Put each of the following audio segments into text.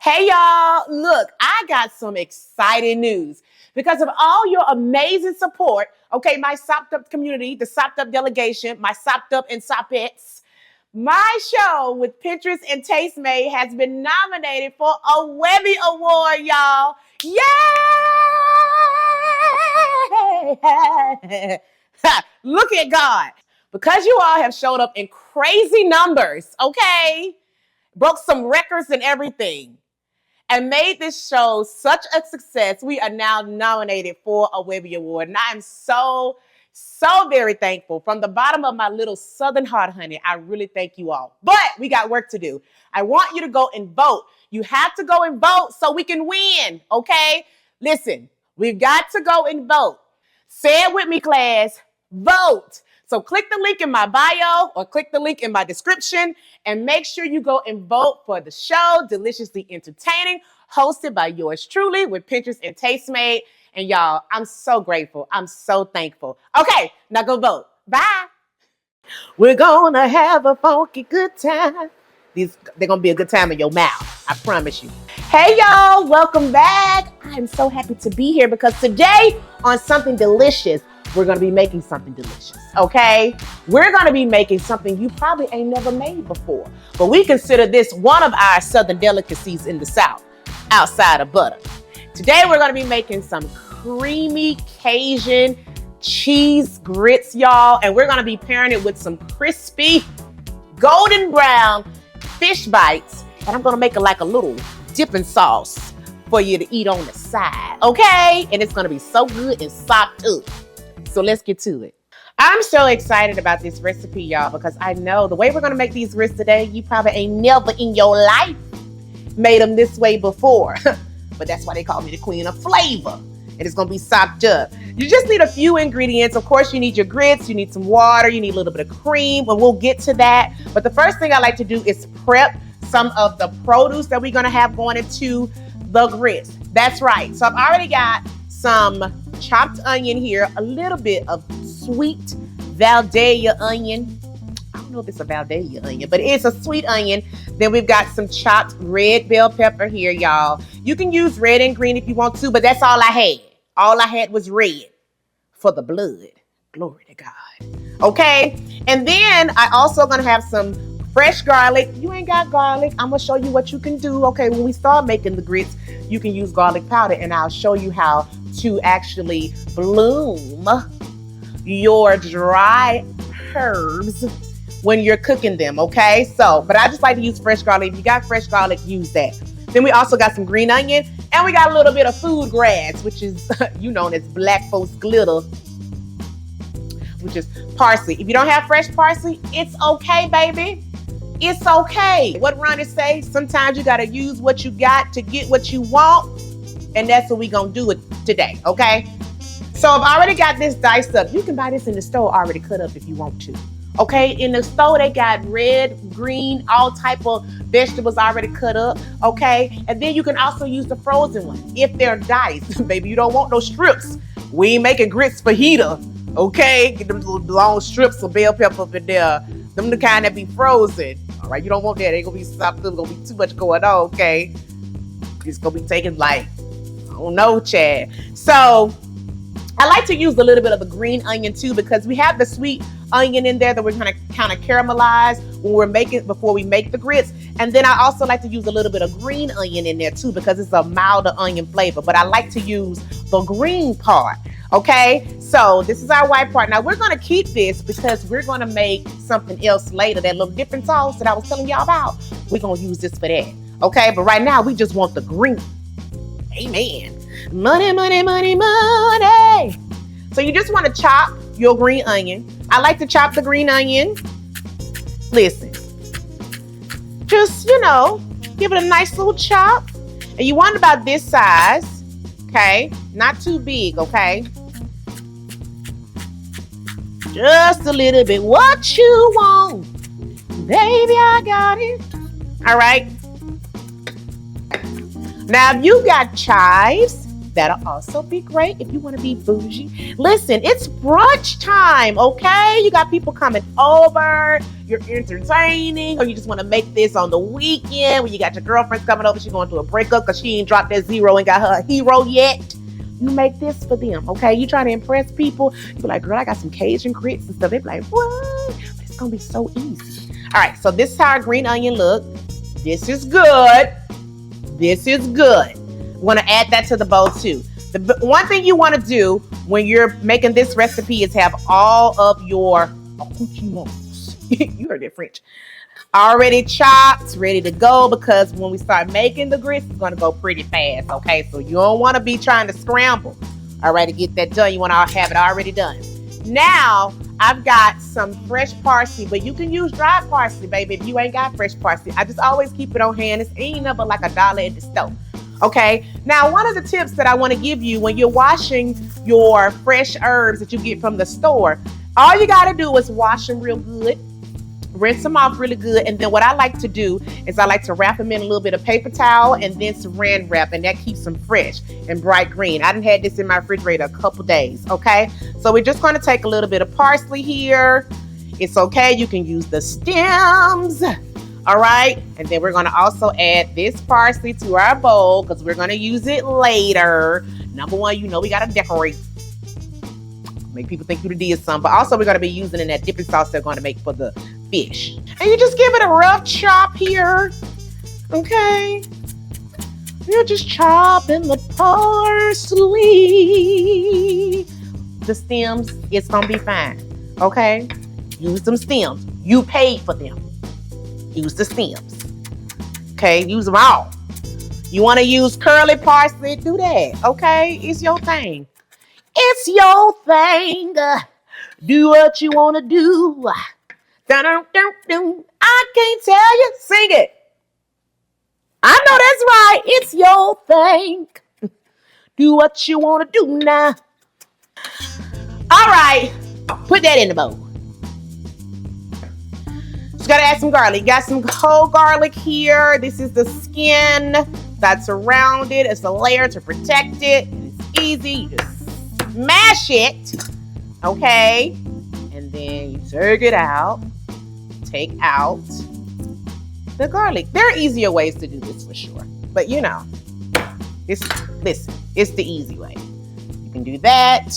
Hey y'all, look, I got some exciting news. Because of all your amazing support, okay, my sopped up community, the sopped up delegation, my sopped up and soppettes, my show with Pinterest and Tastemade has been nominated for a Webby Award, y'all. Yay! Look at God. Because you all have showed up in crazy numbers, okay? Broke some records and everything, and made this show such a success, we are now nominated for a Webby Award. And I am so very thankful. From the bottom of my little southern heart, honey, I really thank you all. But we got work to do. I want you to go and vote. You have to go and vote so we can win, okay? Listen, we've got to go and vote. Say it with me, class. Vote. So click the link in my bio or click the link in my description and make sure you go and vote for the show, Deliciously Entertaining, hosted by yours truly with Pinterest and Tastemade. And y'all, I'm so grateful. I'm so thankful. Okay, now go vote. Bye. We're gonna have a funky good time. They're gonna be a good time in your mouth. I promise you. Hey y'all, welcome back. I'm so happy to be here because today on Something Delicious, we're going to be making something delicious, okay? We're going to be making something you probably ain't never made before. But we consider this one of our southern delicacies in the South, outside of butter. Today, we're going to be making some creamy Cajun cheese grits, y'all. And we're going to be pairing it with some crispy, golden brown fish bites. And I'm going to make it like a little dipping sauce for you to eat on the side, okay? And it's going to be so good and sopped up. So let's get to it. I'm so excited about this recipe, y'all, because I know the way we're going to make these grits today, you probably ain't never in your life made them this way before. But that's why they call me the queen of flavor. And it's going to be sopped up. You just need a few ingredients. Of course, you need your grits, you need some water, you need a little bit of cream, but we'll get to that. But the first thing I like to do is prep some of the produce that we're going to have going into the grits. That's right. So I've already got some chopped onion here, a little bit of sweet Valdelia onion. I don't know if it's a Valdelia onion, but it's a sweet onion. Then we've got some chopped red bell pepper here, y'all. You can use red and green if you want to, but that's all I had. All I had was red for the blood. Glory to God. Okay, and then I also gonna have some fresh garlic. You ain't got garlic, I'm gonna show you what you can do. Okay, when we start making the grits, you can use garlic powder, and I'll show you how to actually bloom your dry herbs when you're cooking them, okay? So, but I just like to use fresh garlic. If you got fresh garlic, use that. Then we also got some green onion, and we got a little bit of food grass, which is known as black folks glitter, which is parsley. If you don't have fresh parsley, it's okay, baby. It's okay. What Ronnie say? Sometimes you gotta use what you got to get what you want. And that's what we gonna do it today, okay? So I've already got this diced up. You can buy this in the store already cut up if you want to. Okay, in the store they got red, green, all type of vegetables already cut up, okay? And then you can also use the frozen one if they're diced. Baby, you don't want no strips. We ain't making grits fajita, okay? Get them little long strips of bell pepper up in there. Them the kind that be frozen, all right? You don't want that. They gonna be soft up, gonna be too much going on, okay? It's gonna be taking like, I don't know, Chad. So I like to use a little bit of the green onion too, because we have the sweet onion in there that we're gonna kind of caramelize when we're making, before we make the grits. And then I also like to use a little bit of green onion in there too, because it's a milder onion flavor, but I like to use the green part, okay? So this is our white part. Now we're gonna keep this because we're gonna make something else later, that little dipping sauce that I was telling y'all about. We're gonna use this for that, okay? But right now we just want the green. Amen. Money, money, money, money. So you just want to chop your green onion. I like to chop the green onion. Listen, just, give it a nice little chop. And you want about this size, okay? Not too big, okay? Just a little bit. What you want, baby, I got it. All right. Now, if you got chives, That'll also be great if you want to be bougie. Listen, it's brunch time, okay? You got people coming over, you're entertaining, or you just want to make this on the weekend when you got your girlfriends coming over. She's going through a breakup because she ain't dropped that zero and got her a hero yet. You make this for them, okay? You trying to impress people. You be like, girl, I got some Cajun grits and stuff. They be like, what? But it's going to be so easy. All right, so this is how our green onion look. This is good. This is good. We want to add that to the bowl too. The one thing you want to do when you're making this recipe is have all of your accoutrements. You heard that French. Already chopped, ready to go, because when we start making the grits, it's going to go pretty fast, okay? So you don't want to be trying to scramble, all right, to get that done. You want to have it already done. Now, I've got some fresh parsley, but you can use dried parsley, baby, if you ain't got fresh parsley. I just always keep it on hand. It's ain't nothing but like $1 at the store. Okay, now one of the tips that I want to give you when you're washing your fresh herbs that you get from the store, all you got to do is wash them real good, rinse them off really good, and then what I like to do is I like to wrap them in a little bit of paper towel and then saran wrap, and that keeps them fresh and bright green. I done had this in my refrigerator a couple days, okay? So we're just going to take a little bit of parsley here. It's okay, you can use the stems. All right, and then we're going to also add this parsley to our bowl because we're going to use it later. Number one, you know we got to decorate. Make people think you did something, but also we're going to be using in that dipping sauce they're going to make for the fish. And you just give it a rough chop here, okay? You're just chopping the parsley. The stems, it's going to be fine, okay? Use them stems. You paid for them. Use the stems. Okay, use them all. You want to use curly parsley? Do that. Okay, it's your thing. It's your thing. Do what you want to do. Dun-dun-dun-dun. I can't tell you. Sing it. I know that's right. It's your thing. Do what you want to do now. All right, put that in the bowl. Just gotta add some garlic. Got some whole garlic here. This is the skin that's around it. It's a layer to protect it. It's easy. You just smash it, okay? And then you take it out. Take out the garlic. There are easier ways to do this for sure, but you know, listen, it's the easy way. You can do that.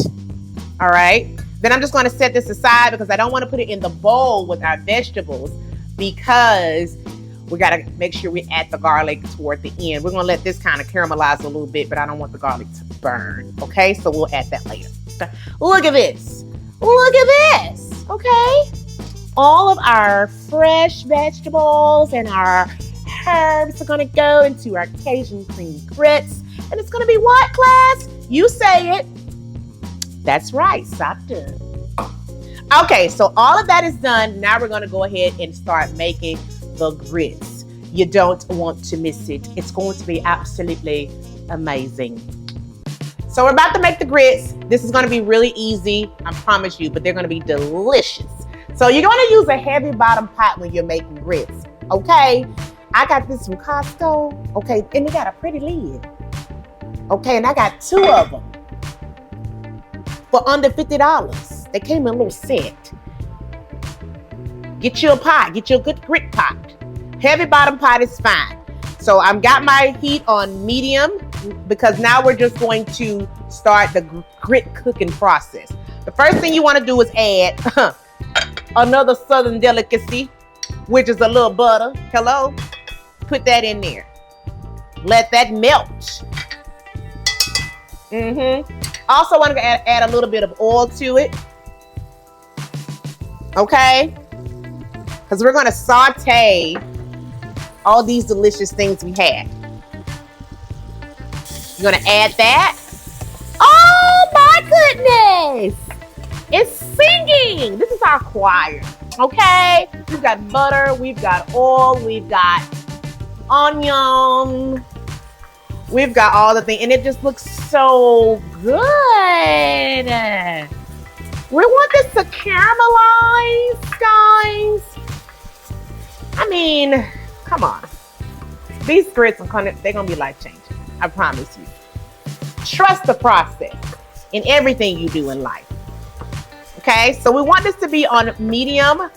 All right. Then I'm just going to set this aside because I don't want to put it in the bowl with our vegetables because we got to make sure we add the garlic toward the end. We're going to let this kind of caramelize a little bit, but I don't want the garlic to burn. Okay, so we'll add that later. Look at this. Look at this. Okay. All of our fresh vegetables and our herbs are going to go into our Cajun cream grits. And it's going to be what, class? You say it. That's right, stop doing. Okay, so all of that is done. Now we're gonna go ahead and start making the grits. You don't want to miss it. It's going to be absolutely amazing. So we're about to make the grits. This is gonna be really easy, I promise you, but they're gonna be delicious. So you're gonna use a heavy bottom pot when you're making grits, okay? I got this from Costco, okay, and it got a pretty lid. Okay, and I got 2 of them. For under $50. They came in a little set. Get you a pot. Get you a good grit pot. Heavy bottom pot is fine. So I've got my heat on medium because now we're just going to start the grit cooking process. The first thing you want to do is add another southern delicacy, which is a little butter. Hello? Put that in there. Let that melt. Also want to add a little bit of oil to it. Okay? Because we're going to saute all these delicious things we had. You're going to add that. Oh my goodness! It's singing! This is our choir. Okay? We've got butter, we've got oil, we've got onion. We've got all the things, and it just looks so good. We want this to caramelize, guys. I mean, come on. These grits, they're going to be life-changing. I promise you. Trust the process in everything you do in life. Okay, so we want this to be on medium,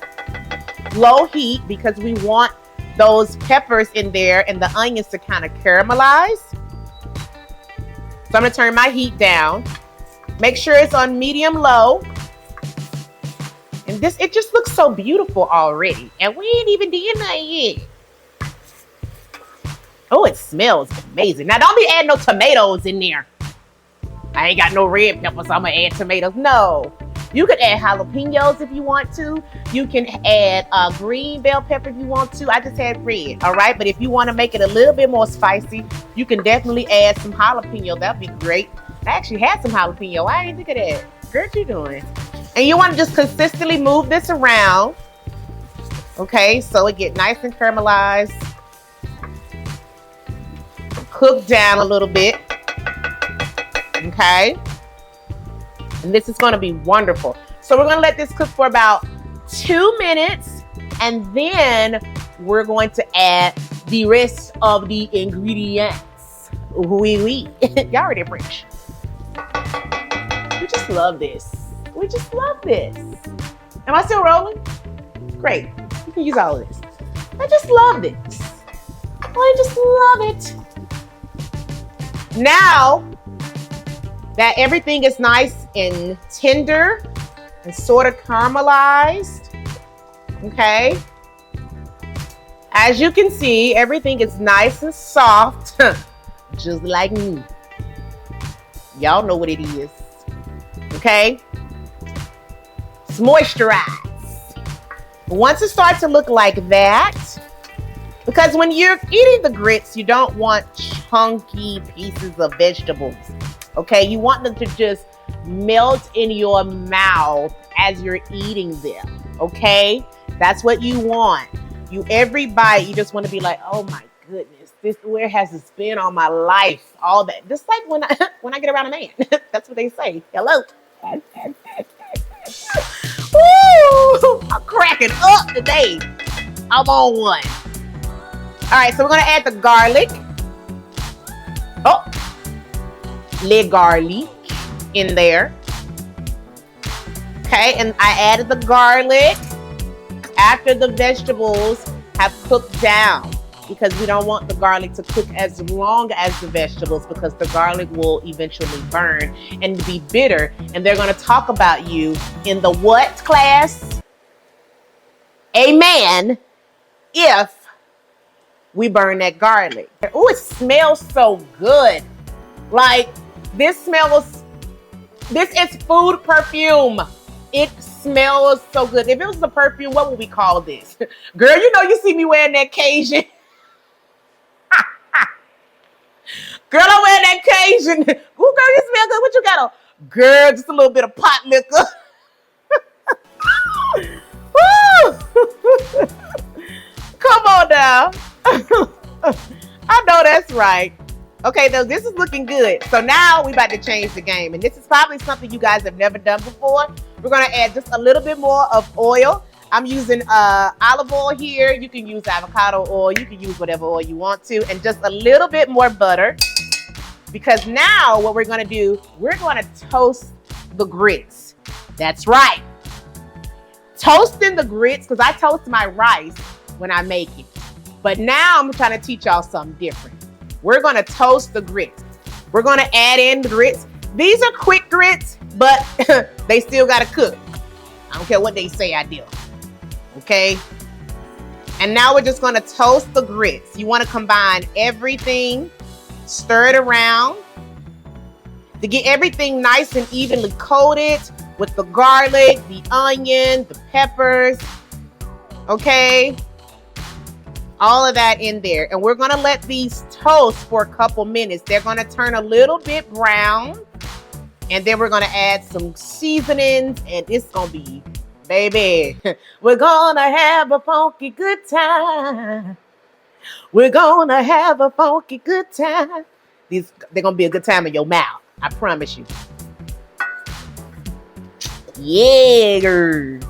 low heat because we want those peppers in there and the onions to kind of caramelize. So I'm gonna turn my heat down. Make sure it's on medium low. And this, it just looks so beautiful already. And we ain't even done that yet. Oh, it smells amazing. Now don't be adding no tomatoes in there. I ain't got no red peppers, so I'm gonna add tomatoes. No. You could add jalapeños if you want to. You can add green bell pepper if you want to. I just had red, all right? But if you want to make it a little bit more spicy, you can definitely add some jalapeno. That'd be great. I actually had some jalapeno. I didn't think of that. Girl, what you doing? And you want to just consistently move this around, okay? So it get nice and caramelized. Cook down a little bit, okay? And this is going to be wonderful. So we're going to let this cook for about 2 minutes. And then we're going to add the rest of the ingredients. Oui. Y'all already French. We just love this. We just love this. Am I still rolling? Great. You can use all of this. I just love this. I just love it. Now that everything is nice and tender and sort of caramelized, okay? As you can see, everything is nice and soft, just like me. Y'all know what it is, okay? It's moisturized. Once it starts to look like that, because when you're eating the grits, you don't want chunky pieces of vegetables. Okay, you want them to just melt in your mouth as you're eating them. Okay, that's what you want. Every bite, you just want to be like, oh my goodness, where has this been all my life? All that, just like when I get around a man. That's what they say. Hello. Woo! I'm cracking up today. I'm on one. All right, so we're gonna add the garlic. Oh. Le garlic in there. Okay, and I added the garlic after the vegetables have cooked down because we don't want the garlic to cook as long as the vegetables because the garlic will eventually burn and be bitter. And they're going to talk about you in the what class? Amen. If we burn that garlic. Oh, it smells so good. Like, this is food perfume. It smells so good. If it was a perfume, what would we call this? Girl, you know you see me wearing that Cajun. Girl, I'm wearing that Cajun. Ooh, girl, you smell good. What you got on? Girl, just a little bit of pot liquor. Woo! Come on now. I know that's right. Okay, though, this is looking good. So now we about to change the game. And this is probably something you guys have never done before. We're going to add just a little bit more of oil. I'm using olive oil here. You can use avocado oil. You can use whatever oil you want to. And just a little bit more butter. Because now what we're going to do, we're going to toast the grits. That's right. Toasting the grits, because I toast my rice when I make it. But now I'm trying to teach y'all something different. We're going to toast the grits. We're going to add in the grits. These are quick grits, but they still got to cook. I don't care what they say I do. Okay? And now we're just going to toast the grits. You want to combine everything, stir it around to get everything nice and evenly coated with the garlic, the onion, the peppers. Okay? All of that in there. And we're going to let these toast for a couple minutes. They're going to turn a little bit brown. And then we're going to add some seasonings. And it's going to be, baby, we're going to have a funky good time. We're going to have a funky good time. They're going to be a good time in your mouth. I promise you. Yeah, girl.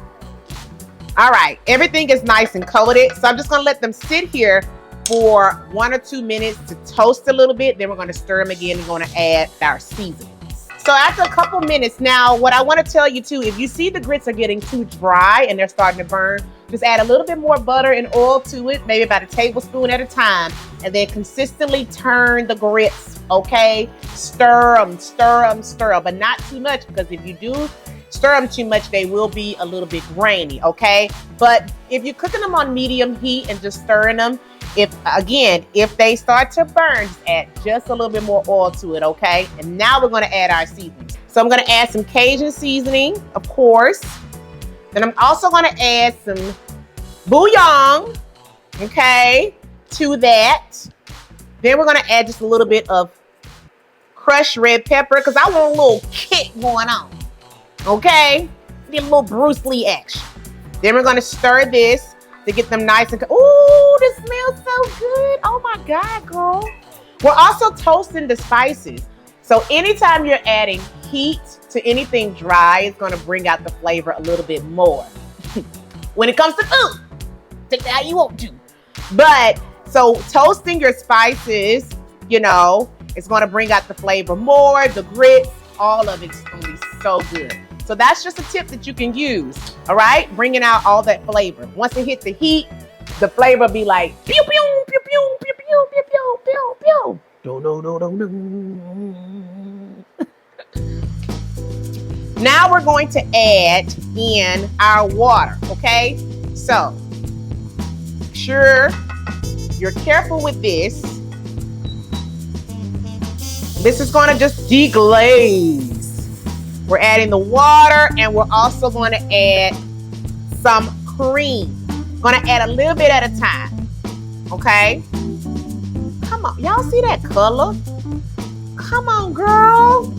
All right, everything is nice and coated. So I'm just gonna let them sit here for 1 or 2 minutes to toast a little bit. Then we're gonna stir them again and gonna add our seasonings. So after a couple minutes, now what I wanna tell you too, if you see the grits are getting too dry and they're starting to burn, just add a little bit more butter and oil to it, maybe about a tablespoon at a time, and then consistently turn the grits, okay? Stir them, but not too much, because if you do stir them too much, they will be a little bit grainy, okay? But if you're cooking them on medium heat and just stirring them, if they start to burn, just add just a little bit more oil to it, okay? And now we're gonna add our seasonings. So I'm gonna add some Cajun seasoning, of course. Then I'm also gonna add some bouillon, okay, to that. Then we're gonna add just a little bit of crushed red pepper, because I want a little kick going on, okay? Get a little Bruce Lee action. Then we're gonna stir this to get them nice and, ooh, this smells so good. Oh my God, girl. We're also toasting the spices. So anytime you're adding heat to anything dry, it's gonna bring out the flavor a little bit more. When it comes to food, take that how you want to. But, so toasting your spices, you know, it's gonna bring out the flavor more, the grits, all of it's gonna be so good. So that's just a tip that you can use, all right? Bringing out all that flavor. Once it hits the heat, the flavor be like, pew, pew, pew, pew, pew, pew, pew, pew, pew, pew. Do, do, do, do, do. Now we're going to add in our water, okay? So, make sure you're careful with this. This is gonna just deglaze. We're adding the water, and we're also going to add some cream. Gonna add a little bit at a time, okay? Come on, y'all see that color? Come on, girl.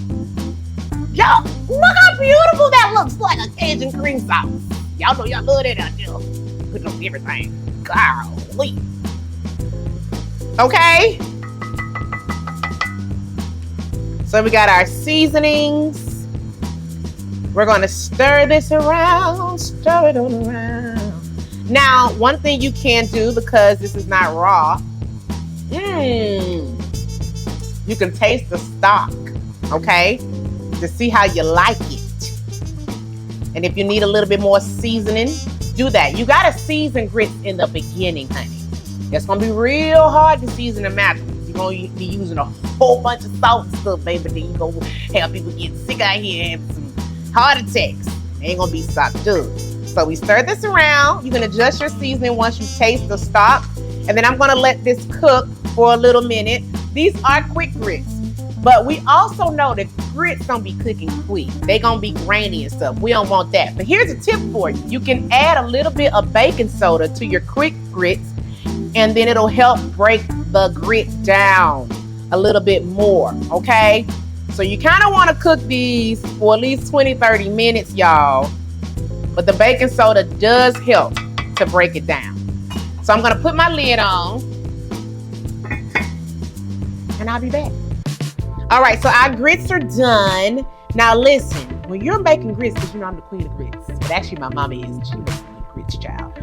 Y'all, look how beautiful that looks, like a Cajun cream sauce. Y'all know y'all love that out there. Put on everything. Golly. Okay? So we got our seasonings. We're gonna stir this around, stir it on around. Now, one thing you can do, because this is not raw, you can taste the stock, okay? To see how you like it. And if you need a little bit more seasoning, do that. You gotta season grits in the beginning, honey. It's gonna be real hard to season them afterwards. You're gonna be using a whole bunch of salt and stuff, baby. Then you're gonna have people get sick out here and have some heart attacks. Ain't gonna be so good. So we stir this around. You can adjust your seasoning once you taste the stock. And then I'm gonna let this cook for a little minute. These are quick grits, but we also know that grits don't be cooking quick. They gonna be grainy and stuff. We don't want that. But here's a tip for you. You can add a little bit of baking soda to your quick grits, and then it'll help break the grit down a little bit more, okay? So you kind of want to cook these for at least 20-30 minutes, y'all. But the baking soda does help to break it down. So I'm going to put my lid on. And I'll be back. All right, so our grits are done. Now listen, when you're making grits, because you know I'm the queen of grits. But actually my mama is. She makes the grits, child.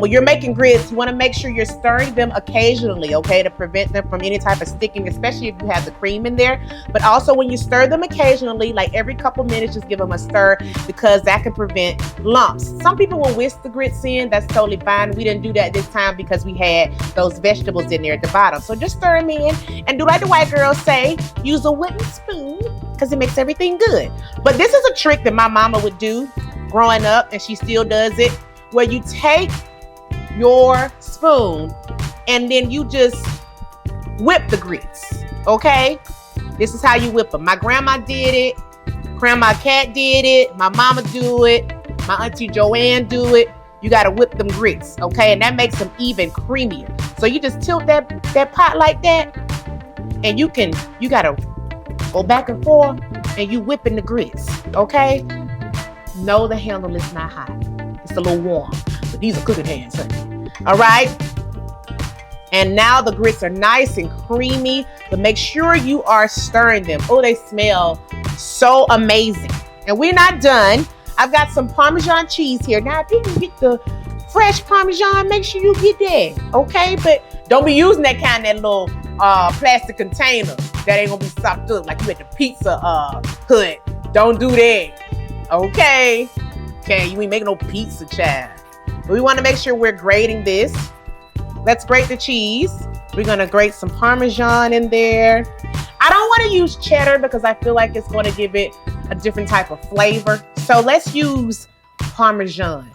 When you're making grits, you want to make sure you're stirring them occasionally, okay, to prevent them from any type of sticking, especially if you have the cream in there. But also when you stir them occasionally, like every couple minutes, just give them a stir, because that can prevent lumps. Some people will whisk the grits in. That's totally fine. We didn't do that this time because we had those vegetables in there at the bottom. So just stir them in, and do like the white girls say, use a wooden spoon, because it makes everything good. But this is a trick that my mama would do growing up, and she still does it, where you take your spoon and then you just whip the grits, okay? This is how you whip them. My grandma did it. Grandma Cat did it. My mama do it. My auntie Joanne do it. You gotta whip them grits, okay? And that makes them even creamier. So you just tilt that pot like that, and you gotta go back and forth, and you whipping the grits, okay? No, the handle is not hot. It's a little warm, but these are cooking hands, honey. All right? And now the grits are nice and creamy, but make sure you are stirring them. Oh, they smell so amazing. And we're not done. I've got some Parmesan cheese here. Now, if you can get the fresh Parmesan, make sure you get that, okay? But Don't be using that little plastic container that ain't gonna be sopped up like you at the Pizza Hut. Don't do that. Okay, you ain't making no pizza, child. But we want to make sure we're grating this. Let's grate the cheese. We're gonna grate some Parmesan in there. I don't want to use cheddar because I feel like it's going to give it a different type of flavor. So let's use Parmesan.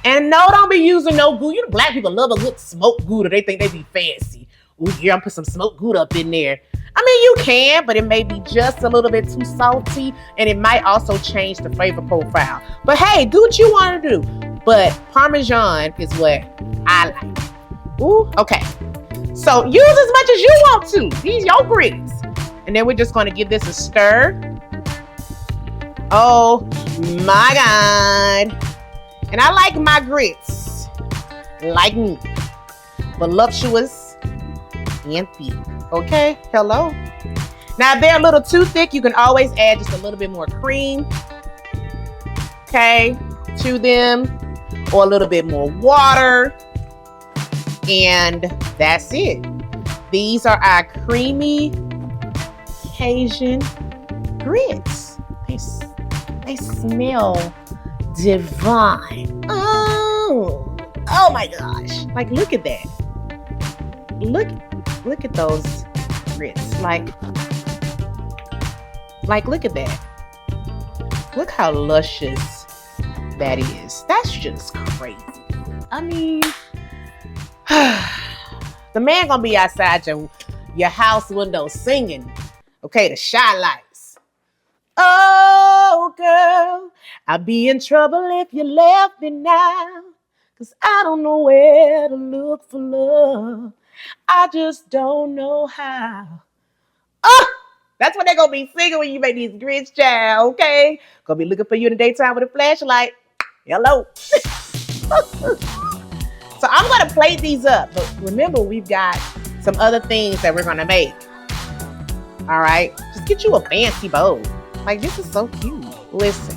And no, don't be using no Gouda. You know, black people love a good smoked Gouda. They think they be fancy. Ooh, yeah, I'm put some smoked Gouda up in there. I mean, you can, but it may be just a little bit too salty, and it might also change the flavor profile. But hey, do what you want to do. But Parmesan is what I like. Ooh, okay. So use as much as you want to. These your grits. And then we're just going to give this a stir. Oh my God. And I like my grits like me, voluptuous and thick. Okay, hello. Now, if they're a little too thick, you can always add just a little bit more cream, okay, to them, or a little bit more water, and that's it. These are our creamy Cajun grits. They smell divine. Oh my gosh. Like, look at that. Look at those grits. Like, look at that. Look how luscious that is. That's just crazy. I mean, the man gonna be outside your house window singing, okay, the shy lights. Oh, girl, I'll be in trouble if you left me now, 'cause I don't know where to look for love. I just don't know how. Oh, that's what they're gonna be singing when you make these grits, child, okay? Gonna be looking for you in the daytime with a flashlight. Hello. So I'm gonna plate these up, but remember, we've got some other things that we're gonna make. All right, just get you a fancy bowl. Like, this is so cute. Listen,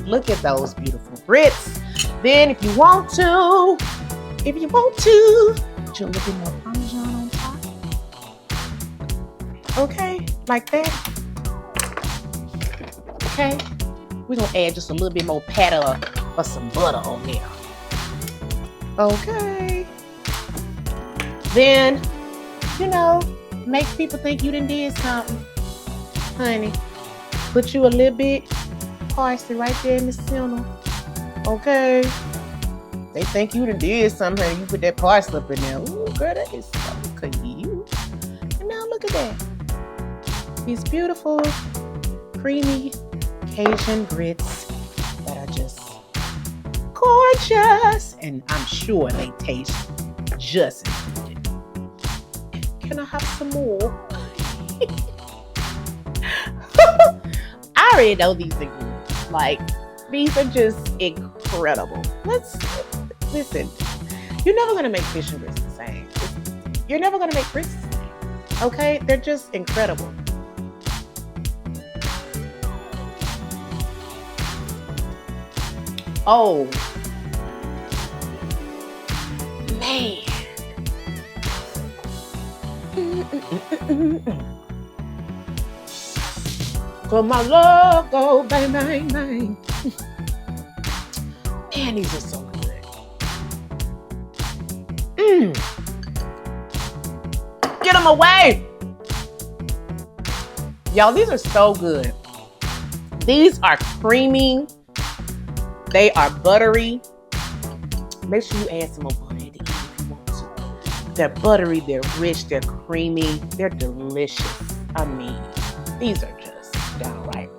look at those beautiful grits. Then if you want to, put a little bit more Parmesan on top. Okay, like that. Okay, we're gonna add just a little bit more patter or some butter on there. Okay. Then, make people think you done did something. Honey, put you a little bit parsley right there in the center. Okay. They think you done did something, honey. You put that parsley up in there. Ooh, girl, that is so cute. And now look at that. These beautiful, creamy Cajun grits that are just gorgeous. And I'm sure they taste just as good. Can I have some more? I already know these are good. Like, these are just incredible. Listen. You're never gonna make fish and grits the same. You're never gonna make grits the same. Okay? They're just incredible. Oh, man. Cause my love go bang, bang, bang. Man, these are so good. Get them away. Y'all, these are so good. These are creamy. They are buttery. Make sure you add some more butter at the end if you want to. They're buttery, they're rich, they're creamy, they're delicious. I mean, these are just downright.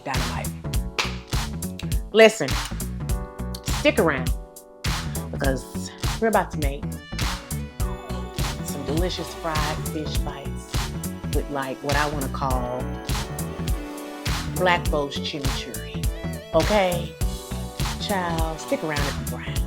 Dynamite. Listen, stick around because we're about to make some delicious fried fish bites with, like, what I want to call black folks chimichurri. Okay? Child, stick around if you're brown.